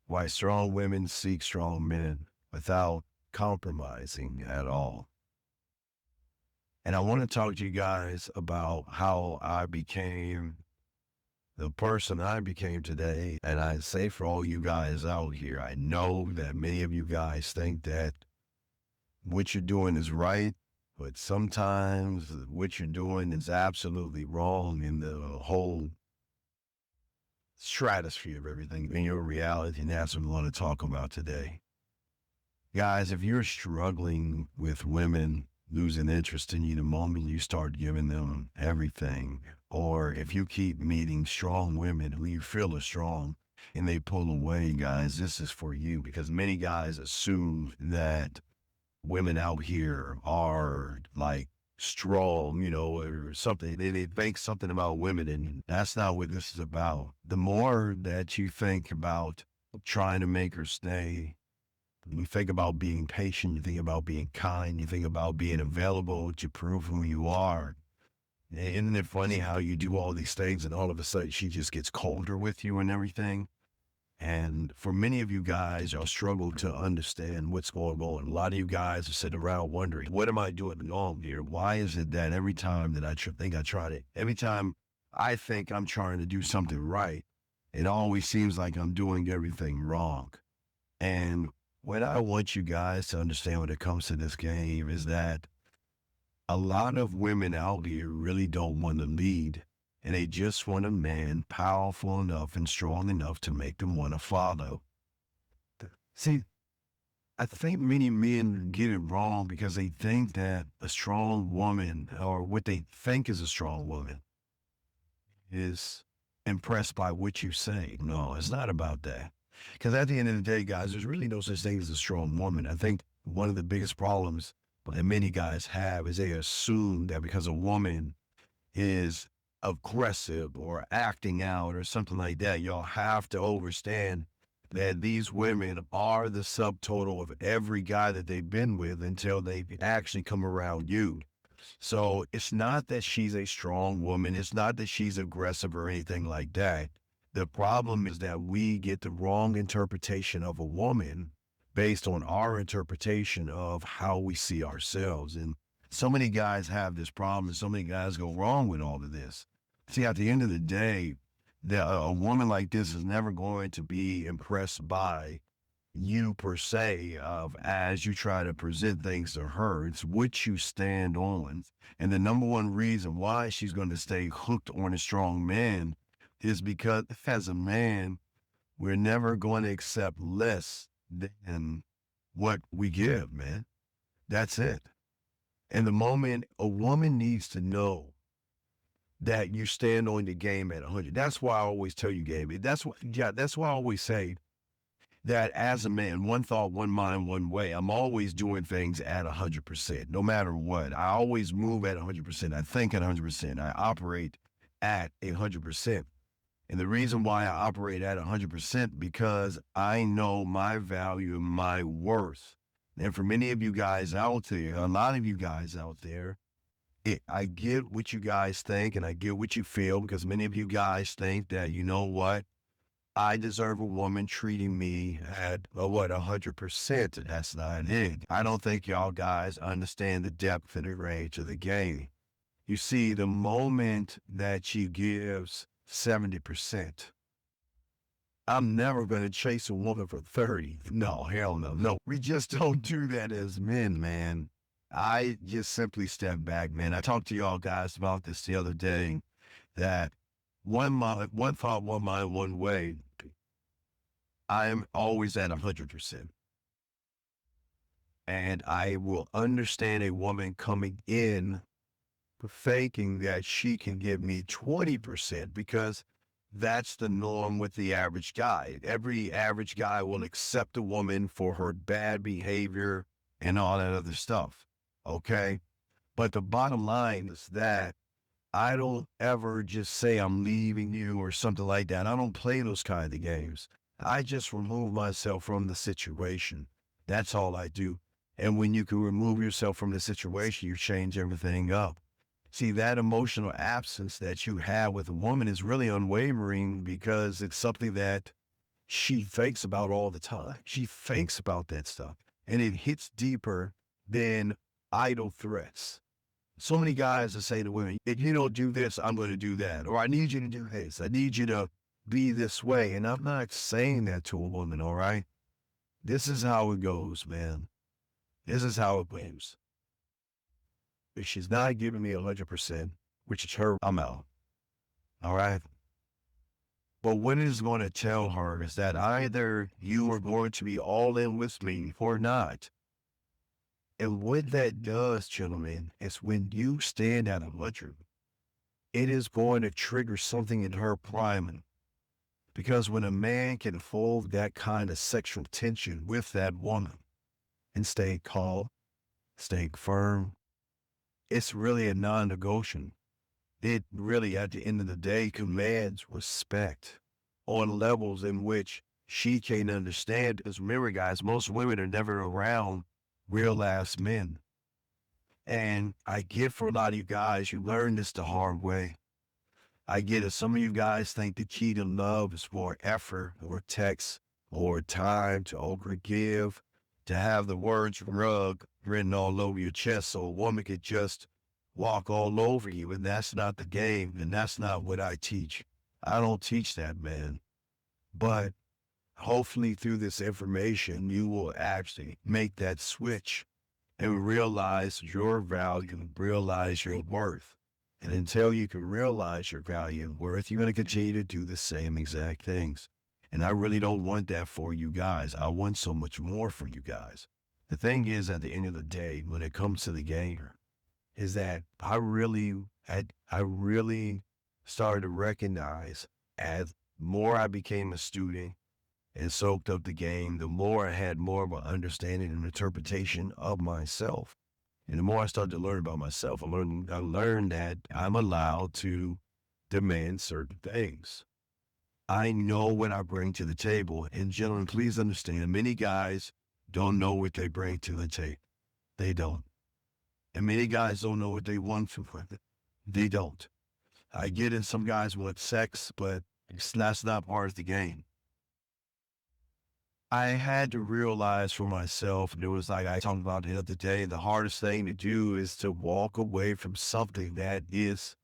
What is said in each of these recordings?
Why strong women seek strong men without compromising at all. And I want to talk to you guys about how I became the person I became today. And I say for all you guys out here, I know that many of you guys think that what you're doing is right, but sometimes what you're doing is absolutely wrong in the whole stratosphere of everything in your reality. And that's what we want to talk about today. Guys, if you're struggling with women losing interest in you the moment you start giving them everything, or if you keep meeting strong women who you feel are strong and they pull away, guys, this is for you, because many guys assume that women out here are like strong, or something. They think something about women, and that's not what this is about. The more that you think about trying to make her stay, you think about being patient, you think about being kind, you think about being available to prove who you are. Isn't it funny how you do all these things and all of a sudden she just gets colder with you and everything? And for many of you guys, y'all struggle to understand what's going on. A lot of you guys are sitting around wondering, what am I doing wrong here? Why is it that every time that every time I think I'm trying to do something right, it always seems like I'm doing everything wrong? And what I want you guys to understand when it comes to this game is that a lot of women out here really don't want to lead, and they just want a man powerful enough and strong enough to make them want to follow. See, I think many men get it wrong because they think that a strong woman, or what they think is a strong woman, is impressed by what you say. No, it's not about that. Because at the end of the day, guys, there's really no such thing as a strong woman. I think one of the biggest problems that many guys have is they assume that because a woman is aggressive or acting out or something like that, y'all have to understand that these women are the subtotal of every guy that they've been with until they actually come around you. So it's not that she's a strong woman. It's not that she's aggressive or anything like that. The problem is that we get the wrong interpretation of a woman based on our interpretation of how we see ourselves. And so many guys have this problem, and so many guys go wrong with all of this. See, at the end of the day, a woman like this is never going to be impressed by you per se, as you try to present things to her. It's what you stand on. And the number one reason why she's going to stay hooked on a strong man is because as a man, we're never going to accept less than what we give, man. That's it. And the moment a woman needs to know that you stand on the game at 100. That's why I always tell you, Gabe. That's why I always say that as a man, one thought, one mind, one way. I'm always doing things at 100%, no matter what. I always move at 100%. I think at 100%. I operate at 100%. And the reason why I operate at 100% because I know my value and my worth. And for many of you guys out there, a lot of you guys out there, I get what you guys think and I get what you feel, because many of you guys think that, you know what, I deserve a woman treating me at 100%. And that's not it. I don't think y'all guys understand the depth and the range of the game. You see, the moment that she gives 70%, I'm never going to chase a woman for 30. No, hell no. No, we just don't do that as men, man. I just simply step back, man. I talked to y'all guys about this the other day, that one thought, one mind, one way. I am always at 100%. And I will understand a woman coming in thinking that she can give me 20%, because that's the norm with the average guy. Every average guy will accept a woman for her bad behavior and all that other stuff. Okay. But the bottom line is that I don't ever just say I'm leaving you or something like that. I don't play those kind of games. I just remove myself from the situation. That's all I do. And when you can remove yourself from the situation, you change everything up. See, that emotional absence that you have with a woman is really unwavering, because it's something that she thinks about all the time. She thinks about that stuff. And it hits deeper than idle threats. So many guys that say to women, if you don't do this, I'm going to do that. Or I need you to do this. I need you to be this way. And I'm not saying that to a woman, all right? This is how it goes, man. This is how it goes. If she's not giving me 100%, which is her, I'm out. All right? But what it is going to tell her is that either you are going to be all in with me or not. And what that does, gentlemen, is when you stand at 100, it is going to trigger something in her priming. Because when a man can hold that kind of sexual tension with that woman and stay calm, stay firm, it's really a non-negotiable. It really, at the end of the day, commands respect on levels in which she can't understand. Because remember, guys, most women are never around real ass men. And I get for a lot of you guys, you learn this the hard way. I get it. Some of you guys think the key to love is more effort or text or time to overgive, to have the words rug written all over your chest so a woman could just walk all over you. And that's not the game. And that's not what I teach. I don't teach that, man. But hopefully through this information, you will actually make that switch and realize your value and realize your worth. And until you can realize your value and worth, you're going to continue to do the same exact things. And I really don't want that for you guys. I want so much more for you guys. The thing is, at the end of the day, when it comes to the game, is that I really started to recognize as more I became a student and soaked up the game, the more I had more of an understanding and interpretation of myself. And the more I started to learn about myself, I learned that I'm allowed to demand certain things. I know what I bring to the table. And gentlemen, please understand, many guys don't know what they bring to the table. They don't. And many guys don't know what they want from it. They don't. I get it, some guys want sex, but that's not part of the game. I had to realize for myself, and it was like I talked about the other day, the hardest thing to do is to walk away from something that is,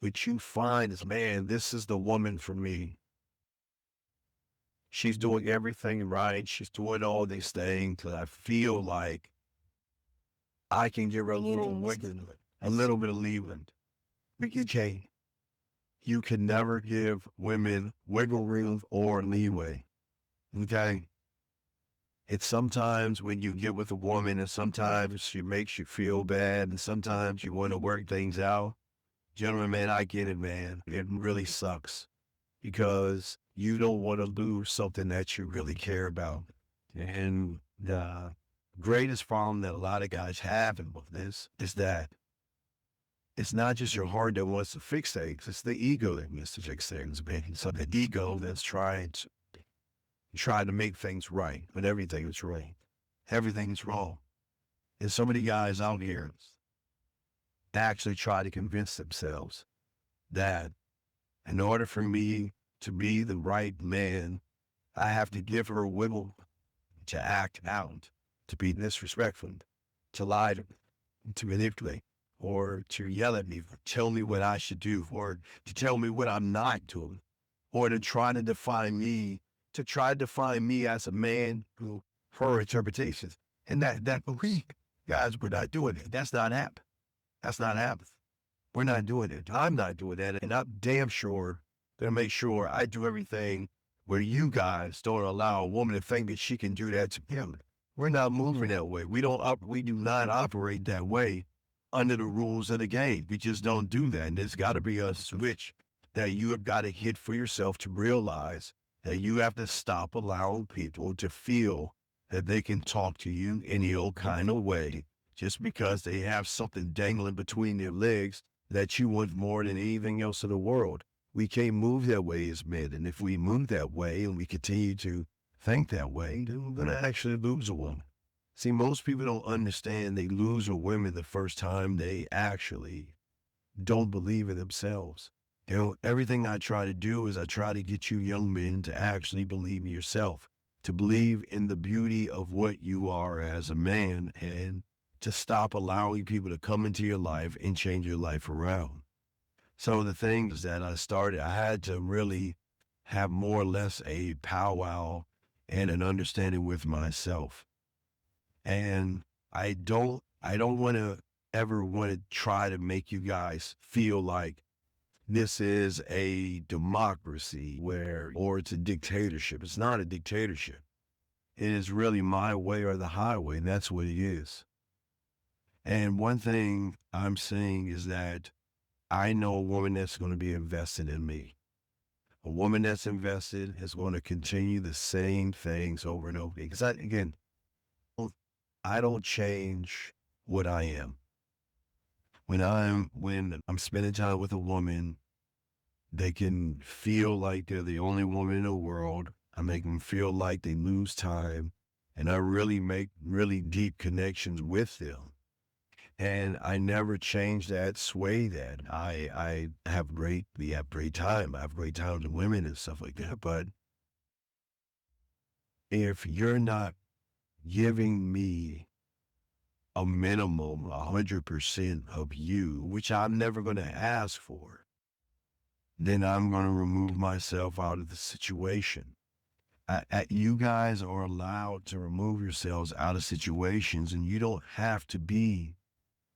which you find is, man, this is the woman for me. She's doing everything right. She's doing all these things that I feel like I can give her a little wiggle, a little bit of leeway. Okay, you can never give women wiggle room or leeway. Okay? It's sometimes when you get with a woman and sometimes she makes you feel bad and sometimes you want to work things out. Gentlemen, man, I get it, man. It really sucks because you don't want to lose something that you really care about. And the greatest problem that a lot of guys have in this is that it's not just your heart that wants to fix things. It's the ego that wants to fix things, man. So the ego that's trying to make things right, but everything is right. Everything is wrong. And so many guys out here actually try to convince themselves that in order for me to be the right man, I have to give her a wiggle to act out, to be disrespectful, to lie to manipulate, or to yell at me, or tell me what I should do, or to tell me what I'm not doing, or to try to define me as a man who, her interpretations. And that guys, we're not doing it. That's not happening. That's not happening. We're not doing it. I'm not doing that. And I'm damn sure to make sure I do everything where you guys don't allow a woman to think that she can do that to him. We're not moving that way. We do not operate that way under the rules of the game. We just don't do that. And there's got to be a switch that you have got to hit for yourself to realize that you have to stop allowing people to feel that they can talk to you any old kind of way just because they have something dangling between their legs that you want more than anything else in the world. We can't move that way as men. And if we move that way and we continue to think that way, then we're going to actually lose a woman. See, most people don't understand they lose a woman the first time they actually don't believe in themselves. Everything I try to do is I try to get you young men to actually believe in yourself, to believe in the beauty of what you are as a man, and to stop allowing people to come into your life and change your life around. So the things that I had to really have more or less a powwow and an understanding with myself. And I don't want to ever want to try to make you guys feel like this is a democracy or it's a dictatorship. It's not a dictatorship. It is really my way or the highway. And that's what it is. And one thing I'm saying is that I know a woman that's going to be invested in me. A woman that's invested is going to continue the same things over and over. Because I don't change what I am. When I'm spending time with a woman, they can feel like they're the only woman in the world. I make them feel like they lose time, and I really make really deep connections with them. And I never change that, sway that. We have great time. I have great time with women and stuff like that. But if you're not giving me a minimum, 100% of you, which I'm never going to ask for, then I'm going to remove myself out of the situation. You guys are allowed to remove yourselves out of situations, and you don't have to be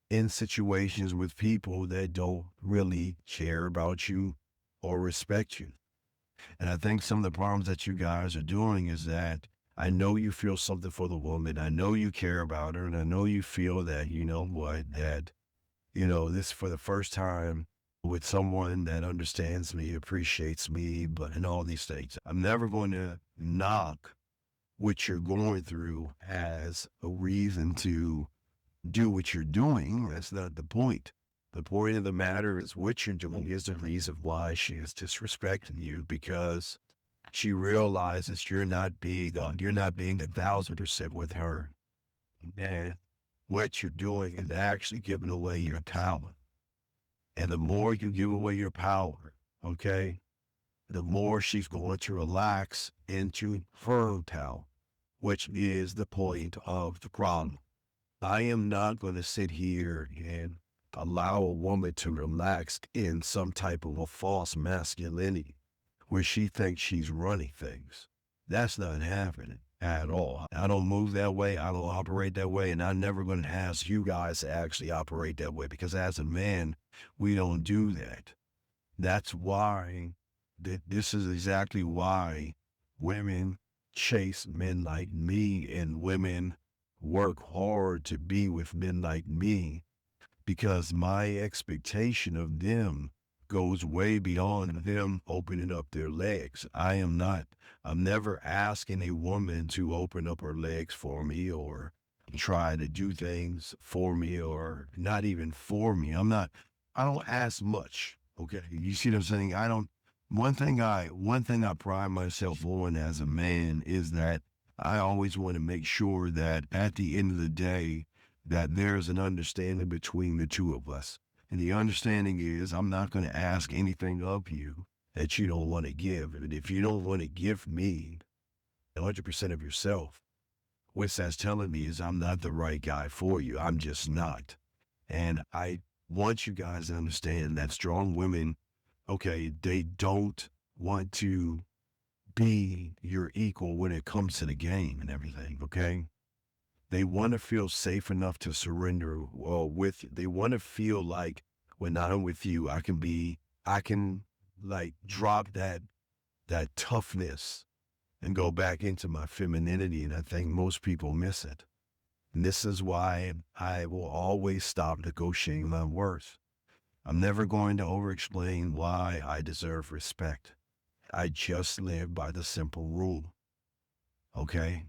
in situations with people that don't really care about you or respect you. And I think some of the problems that you guys are doing is that I know you feel something for the woman. I know you care about her. And I know you feel that, you know what, that, this for the first time with someone that understands me, appreciates me, and all these things. I'm never going to knock what you're going through as a reason to do what you're doing. That's not the point. The point of the matter is what you're doing is the reason why she is disrespecting you, because she realizes you're not being 1,000% with her. And what you're doing is actually giving away your power. And the more you give away your power, okay, the more she's going to relax into her power, which is the point of the problem. I am not going to sit here and allow a woman to relax in some type of a false masculinity where she thinks she's running things. That's not happening at all. I don't move that way. I don't operate that way. And I'm never going to ask you guys to actually operate that way, because as a man, we don't do that. That's why this is exactly why women chase men like me, and women work hard to be with men like me, because my expectation of them goes way beyond them opening up their legs. I'm never asking a woman to open up her legs for me or try to do things for me, or not even for me. I don't ask much. Okay. You see what I'm saying? One thing I pride myself on as a man is that I always want to make sure that at the end of the day, that there's an understanding between the two of us. And the understanding is I'm not going to ask anything of you that you don't want to give. And if you don't want to give me 100% of yourself, what that's telling me is I'm not the right guy for you. I'm just not. And I want you guys to understand that strong women, okay, they don't want to be your equal when it comes to the game and everything, okay? They want to feel safe enough to surrender with you. They want to feel like when I'm with you, I can like drop that toughness and go back into my femininity. And I think most people miss it. And this is why I will always stop negotiating my worth. I'm never going to over-explain why I deserve respect. I just live by the simple rule. Okay?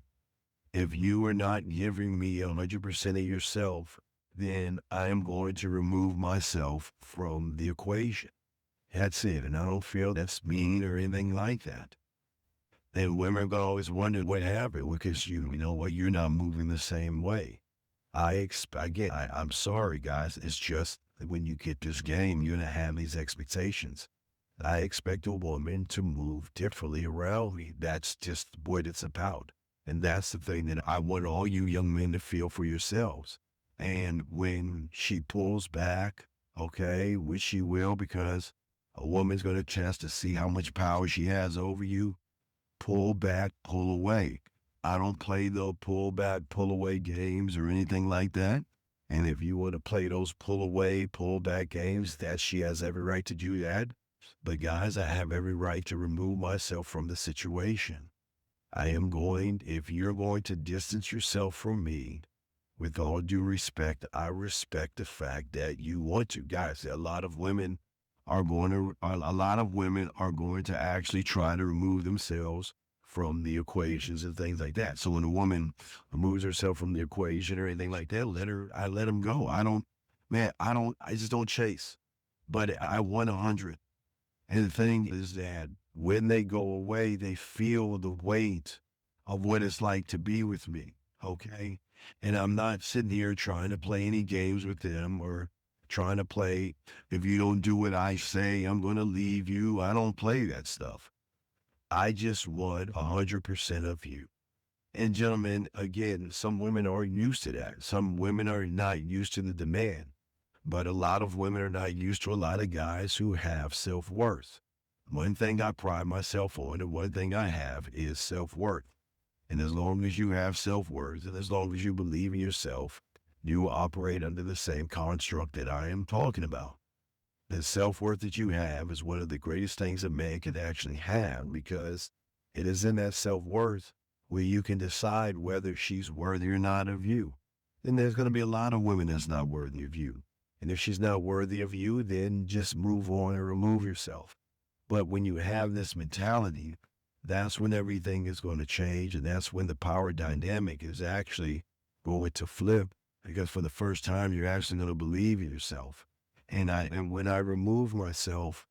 If you are not giving me 100% of yourself, then I am going to remove myself from the equation. That's it. And I don't feel that's mean or anything like that. Then women are going to always wonder what happened, because you know what, you're not moving the same way. I'm sorry, guys. It's just that when you get this game, you're going to have these expectations. I expect a woman to move differently around me. That's just what it's about. And that's the thing that I want all you young men to feel for yourselves. And when she pulls back, okay, which she will, because a woman's going to test to see how much power she has over you, pull back, pull away. I don't play the pull back, pull away games or anything like that. And if you want to play those pull away, pull back games, that she has every right to do that. But guys, I have every right to remove myself from the situation. If you're going to distance yourself from me, with all due respect, I respect the fact that you want to. Guys, a lot of women are going to actually try to remove themselves from the equations and things like that. So when a woman removes herself from the equation or anything like that, I let them go. I just don't chase, but I want 100. And the thing is that when they go away, they feel the weight of what it's like to be with me. Okay. And I'm not sitting here trying to play any games with them or trying to play, if you don't do what I say, I'm going to leave you. I don't play that stuff. I just want 100% of you. And gentlemen, again, some women are used to that. Some women are not used to the demand. But a lot of women are not used to a lot of guys who have self-worth. One thing I pride myself on, and one thing I have, is self-worth. And as long as you have self-worth, and as long as you believe in yourself, you operate under the same construct that I am talking about. The self-worth that you have is one of the greatest things a man can actually have, because it is in that self-worth where you can decide whether she's worthy or not of you. And there's going to be a lot of women that's not worthy of you. And if she's not worthy of you, then just move on and remove yourself. But when you have this mentality, that's when everything is going to change. And that's when the power dynamic is actually going to flip. Because for the first time, you're actually going to believe in yourself. And when I remove myself,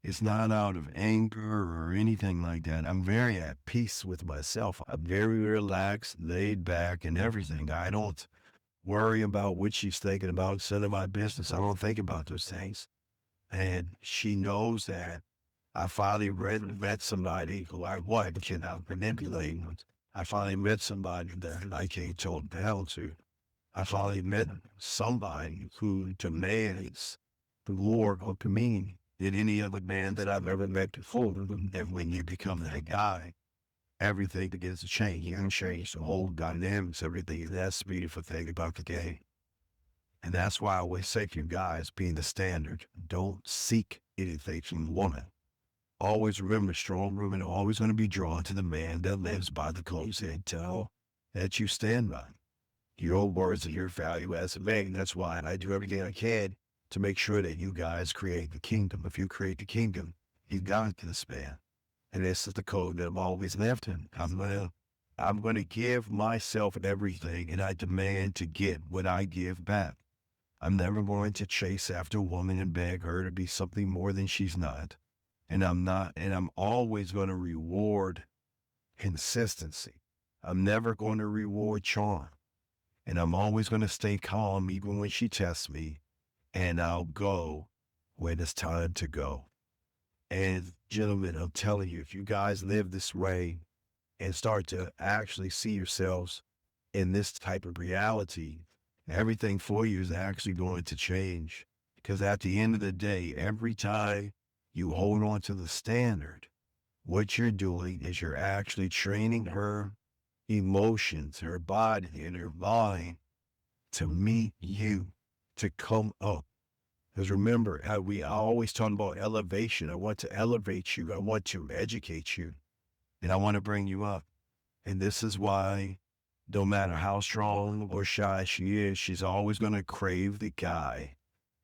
it's not out of anger or anything like that. I'm very at peace with myself. I'm very relaxed, laid back, and everything. I don't worry about what she's thinking about. It's none of my business. I don't think about those things. And she knows that I finally met somebody who I cannot manipulate. I finally met somebody that I can't hold down to. I finally met somebody who demands more of me than any other man that I've ever met before. And when you become that guy, everything begins to change. You can change the whole dynamics, everything. That's the beautiful thing about the game. And that's why I always say to you guys, being the standard, don't seek anything from a woman. Always remember, strong women are always going to be drawn to the man that lives by the codes and tell that you stand by. Your words and your value as a man. That's why I do everything I can to make sure that you guys create the kingdom. If you create the kingdom, you got this man. And this is the code that I'm always after. I'm gonna give myself everything, and I demand to get what I give back. I'm never going to chase after a woman and beg her to be something more than she's not. And I'm not, and I'm always going to reward consistency. I'm never going to reward charm. And I'm always going to stay calm even when she tests me. And I'll go when it's time to go. And gentlemen, I'm telling you, if you guys live this way and start to actually see yourselves in this type of reality, everything for you is actually going to change. Because at the end of the day, every time you hold on to the standard, what you're doing is you're actually training her emotions, her body, and her mind to meet you, to come up. Because remember, we always talk about elevation. I want to elevate you. I want to educate you. And I want to bring you up. And this is why, no matter how strong or shy she is, she's always going to crave the guy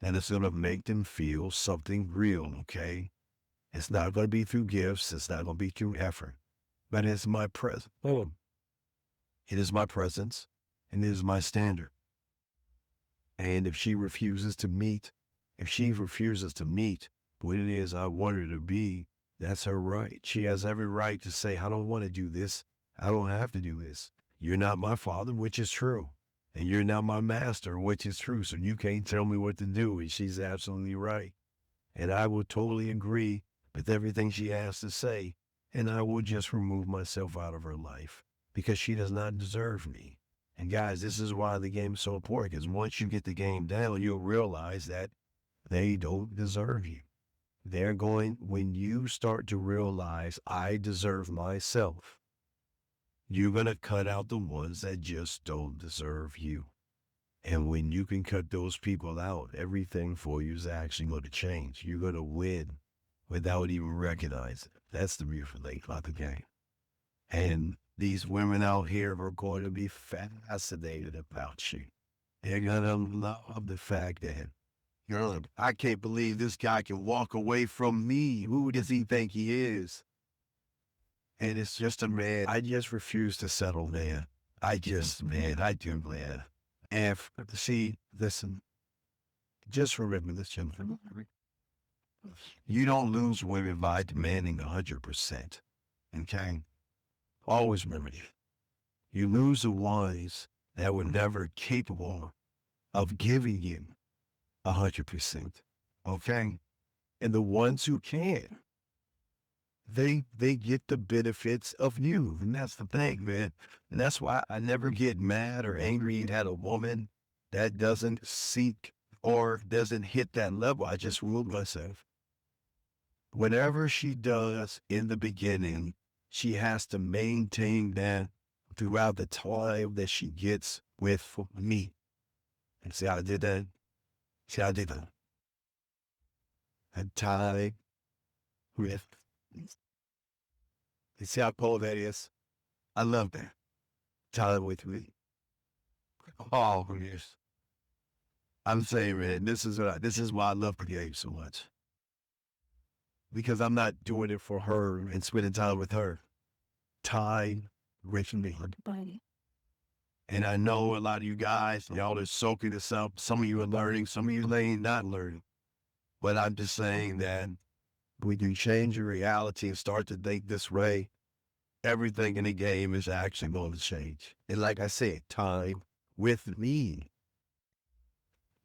that is going to make them feel something real, okay? It's not going to be through gifts. It's not going to be through effort. But it's my presence. It is my presence, and it is my standard. And if she refuses to meet what it is I want her to be, that's her right. She has every right to say, I don't want to do this. I don't have to do this. You're not my father, which is true. And you're not my master, which is true. So you can't tell me what to do. And she's absolutely right. And I will totally agree with everything she has to say, and I will just remove myself out of her life because she does not deserve me. And guys, this is why the game is so important, because once you get the game down, you'll realize that they don't deserve you. When you start to realize I deserve myself, you're going to cut out the ones that just don't deserve you. And when you can cut those people out, everything for you is actually going to change. You're going to win without even recognizing it. That's the beautiful thing about the game. And these women out here are going to be fascinated about you. They're going to love the fact that I can't believe this guy can walk away from me. Who does he think he is? And it's just a man. I just refuse to settle, man. I do, man. And see, listen, just remember this, gentlemen. You don't lose women by demanding 100%. Okay? Always remember that. You lose the ones that were never capable of giving you 100%. Okay? And the ones who can, they get the benefits of you. And that's the thing, man. And that's why I never get mad or angry at a woman that doesn't seek or doesn't hit that level. I just rule myself. Whatever she does in the beginning, she has to maintain that throughout the time that she gets with me. And see how I did that? See how I did that? And time with. You see how cold that is? I love that. Time with me. Oh, yes. I'm saying, man, this is why I love the game so much. Because I'm not doing it for her and spending time with her. Time with me. And I know a lot of you guys, y'all are soaking this up. Some of you are learning, some of you ain't not learning. But I'm just saying that when you change your reality and start to think this way, everything in the game is actually going to change. And like I said, time with me.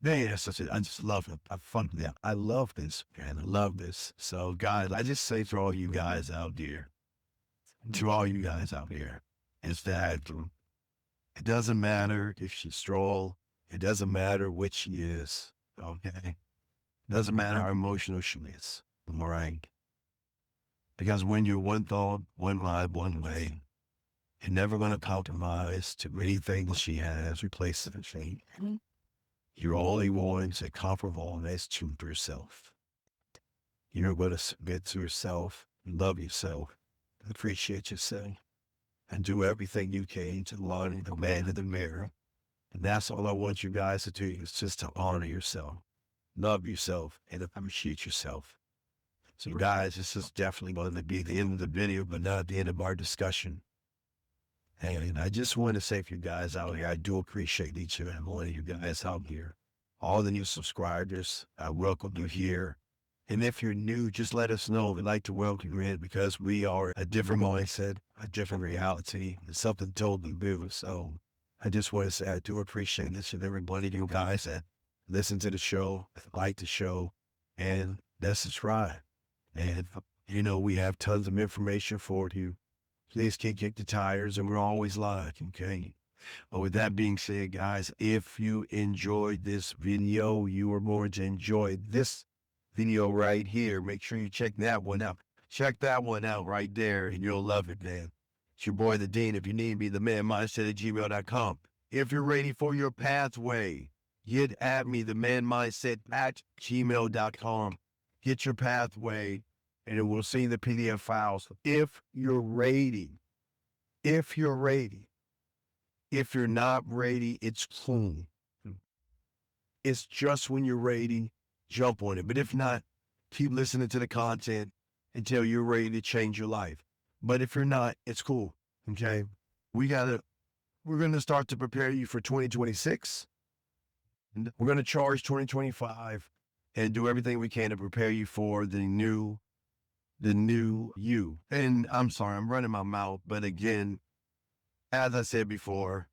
Man, I just love it. I love this, man. I love this. So guys, I just say to all you guys out there, is that it doesn't matter if she's strong. It doesn't matter what she is. Okay. It doesn't matter how emotional she is. All right. Because when you're one thought, one vibe, one way, you're never going to compromise to anything that she has, replace it. You're only going to compromise to yourself. You're going to submit to yourself, love yourself, appreciate yourself, and do everything you can to learn the man in the mirror. And that's all I want you guys to do, is just to honor yourself, love yourself, and appreciate yourself. So guys, this is definitely going to be the end of the video, but not the end of our discussion. And I just want to say for you guys out here, I do appreciate each and every one of you guys out here. All the new subscribers, I welcome you here. And if you're new, just let us know. We'd like to welcome you in, because we are a different mindset, a different reality, and something totally new. So I just want to say I do appreciate each and every one of you guys that listen to the show, like the show, and that subscribe. And, we have tons of information for you. Please kick the tires, and we're always live, okay? But with that being said, guys, if you enjoyed this video, you are going to enjoy this video right here. Make sure you check that one out. Check that one out right there, and you'll love it, man. It's your boy, The Dean. If you need me, themanmindset@gmail.com. If you're ready for your pathway, get at me, themanmindset@gmail.com. Get your pathway, and it will see the PDF files. If you're ready. If you're not ready, it's cool. It's just when you're ready, jump on it. But if not, keep listening to the content until you're ready to change your life. But if you're not, it's cool. Okay. We're going to start to prepare you for 2026. And we're going to charge 2025 and do everything we can to prepare you for the new you. And I'm sorry, I'm running my mouth. But again, as I said before,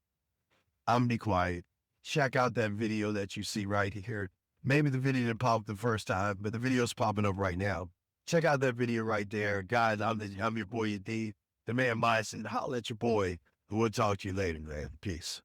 I'm be quiet. Check out that video that you see right here. Maybe the video didn't pop up the first time, but the video's popping up right now. Check out that video right there. Guys, I'm your boy, Indeed, the man mindset. Holla at your boy. We'll talk to you later, man. Peace.